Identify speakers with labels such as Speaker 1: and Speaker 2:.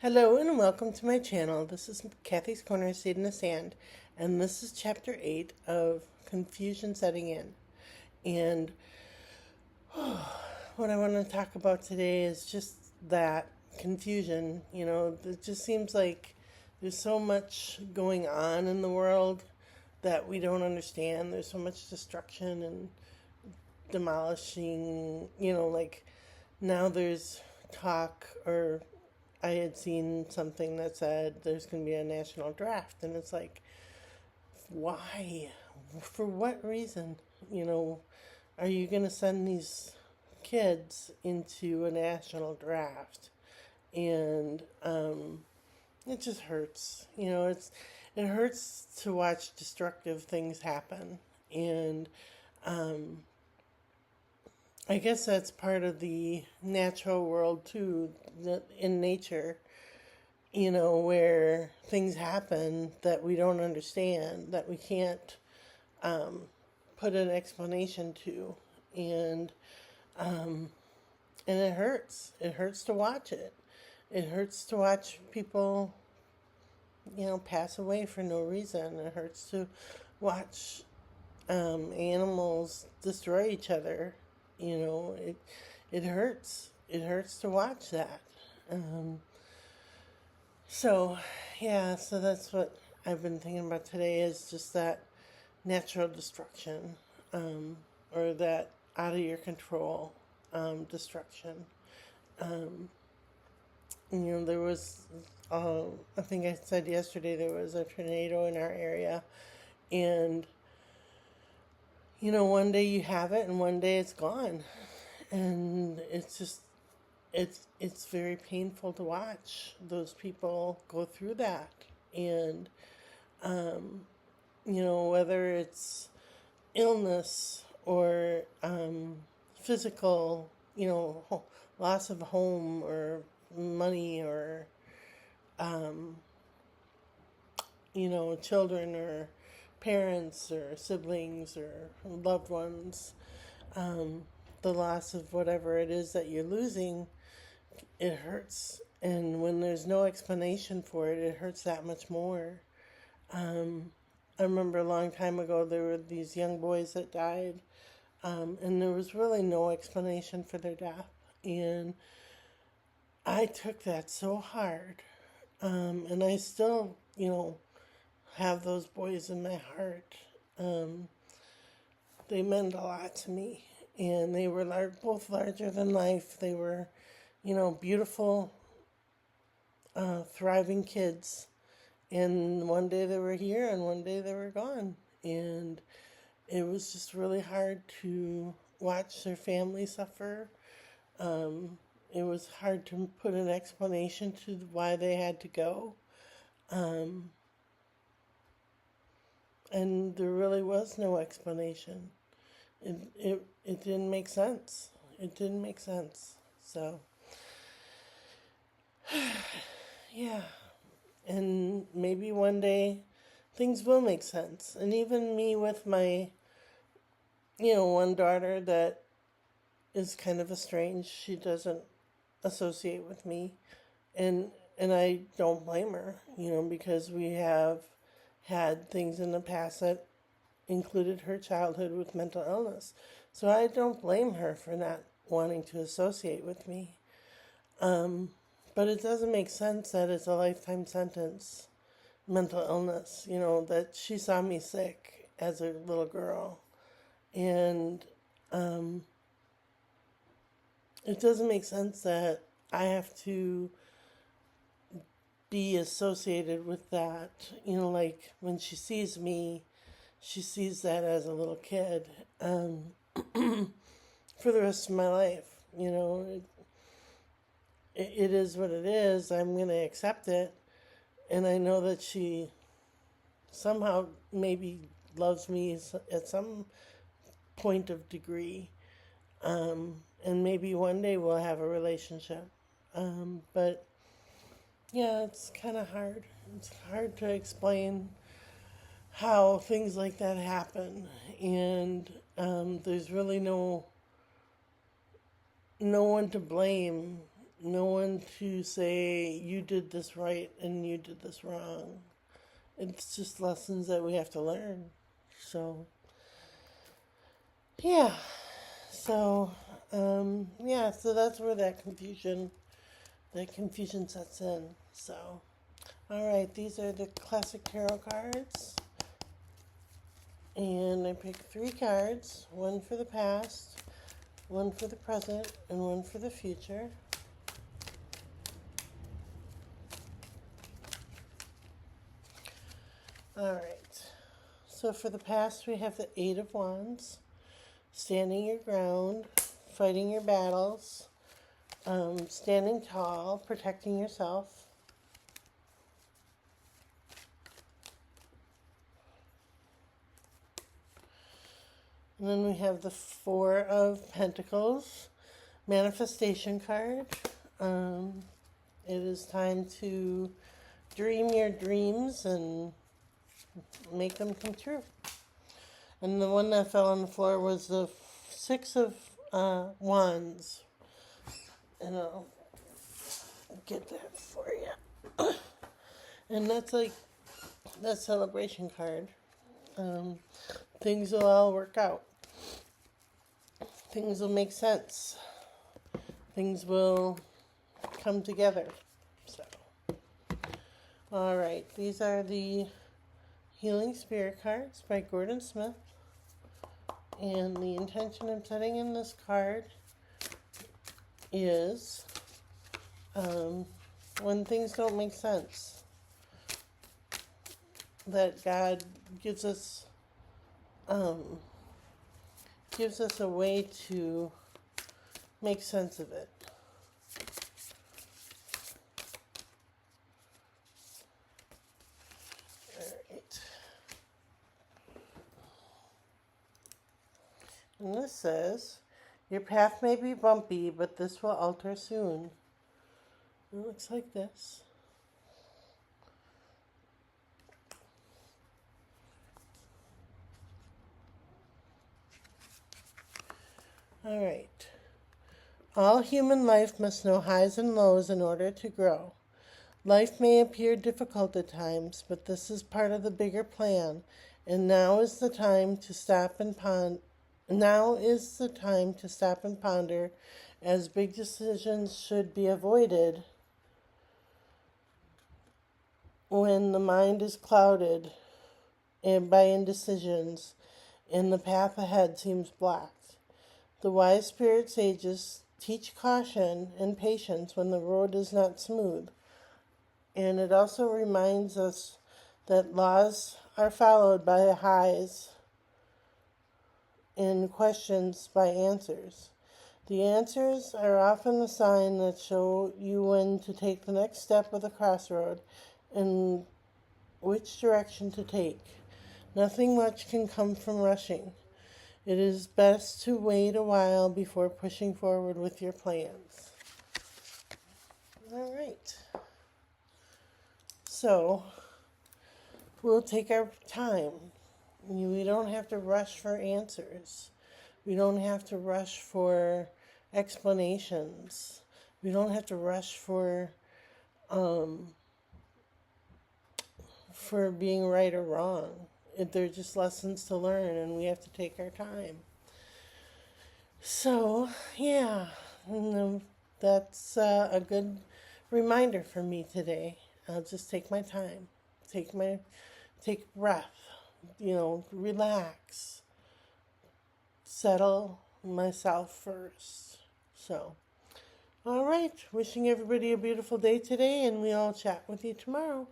Speaker 1: Hello and welcome to my channel. This is Kathy's Corner Seed in the Sand, and this is chapter 8 of Confusion Setting In. And what I want to talk about today is just that confusion. It just seems like there's so much going on in the world that we don't understand. There's so much destruction and demolishing, like now there's talk, or I had seen something that said there's going to be a national draft, and it's like, why? For what reason? You know, are you going to send these kids into a national draft? And it just hurts. It hurts to watch destructive things happen, and um, I guess that's part of the natural world too. That in nature, where things happen that we don't understand, that we can't um, put an explanation to, and um, and it hurts. It hurts to watch it. It hurts to watch people, pass away for no reason. It hurts to watch animals destroy each other. It hurts. It hurts to watch that. Um, So, yeah, so that's what I've been thinking about today is just that natural destruction, or that out of your control destruction. Um, there was, I think I said yesterday, there was a tornado in our area, and, one day you have it and one day it's gone. And it's very painful to watch those people go through that. And um, whether it's illness or physical, loss of home or money or, um, children or parents or siblings or loved ones, um, the loss of whatever it is that you're losing, it hurts. And when there's no explanation for it, it hurts that much more. Um, I remember a long time ago there were these young boys that died, and there was really no explanation for their death. And I took that so hard, and I still, have those boys in my heart. Um, they meant a lot to me, and they were both larger than life. They were, beautiful, thriving kids. And one day they were here and one day they were gone. And it was just really hard to watch their family suffer. It was hard to put an explanation to why they had to go. Um, and there really was no explanation. It didn't make sense. It didn't make sense. So, yeah. And maybe one day things will make sense. And even me with my, one daughter that is kind of estranged, she doesn't associate with me. And I don't blame her, because we have had things in the past that included her childhood with mental illness. So I don't blame her for not wanting to associate with me. Um, but it doesn't make sense that it's a lifetime sentence, mental illness, that she saw me sick as a little girl. And um, it doesn't make sense that I have to be associated with that. Like when she sees me, she sees that as a little kid, for the rest of my life. It is what it is. I'm going to accept it. And I know that she somehow maybe loves me at some point of degree. And maybe one day we'll have a relationship. But yeah, it's kind of hard. It's hard to explain how things like that happen. And there's really no one to blame. no one to say you did this right and you did this wrong. It's just lessons that we have to learn. So, yeah. So, so that's where that confusion sets in. So, all right, these are the classic tarot cards. And I picked 3 cards, one for the past, one for the present, and one for the future. All right. So for the past, we have the 8 of Wands, standing your ground, fighting your battles, standing tall, protecting yourself. And then we have the 4 of Pentacles, manifestation card. It is time to dream your dreams and make them come true. And the one that fell on the floor was the 6 of Wands. And I'll get that for you. And that's like that celebration card. Things will all work out. Things will make sense. Things will come together. So, all right, these are the Healing Spirit cards by Gordon Smith. And the intention I'm setting in this card is when things don't make sense, that God gives us a way to make sense of it. All right. And this says, your path may be bumpy, but this will alter soon. It looks like this. All right. All human life must know highs and lows in order to grow. Life may appear difficult at times, but this is part of the bigger plan, and now is the time to stop and ponder, as big decisions should be avoided when the mind is clouded and by indecisions and the path ahead seems blocked. The wise spirit sages teach caution and patience when the road is not smooth. And it also reminds us that laws are followed by highs and questions by answers. The answers are often the sign that show you when to take the next step of the crossroad and which direction to take. Nothing much can come from rushing. It is best to wait a while before pushing forward with your plans. All right. So, we'll take our time. We don't have to rush for answers. We don't have to rush for explanations. We don't have to rush for being right or wrong. They're just lessons to learn, and we have to take our time. So, yeah, that's a good reminder for me today. I'll just take my time, take breath, relax, settle myself first. So, all right, wishing everybody a beautiful day today, and we'll chat with you tomorrow.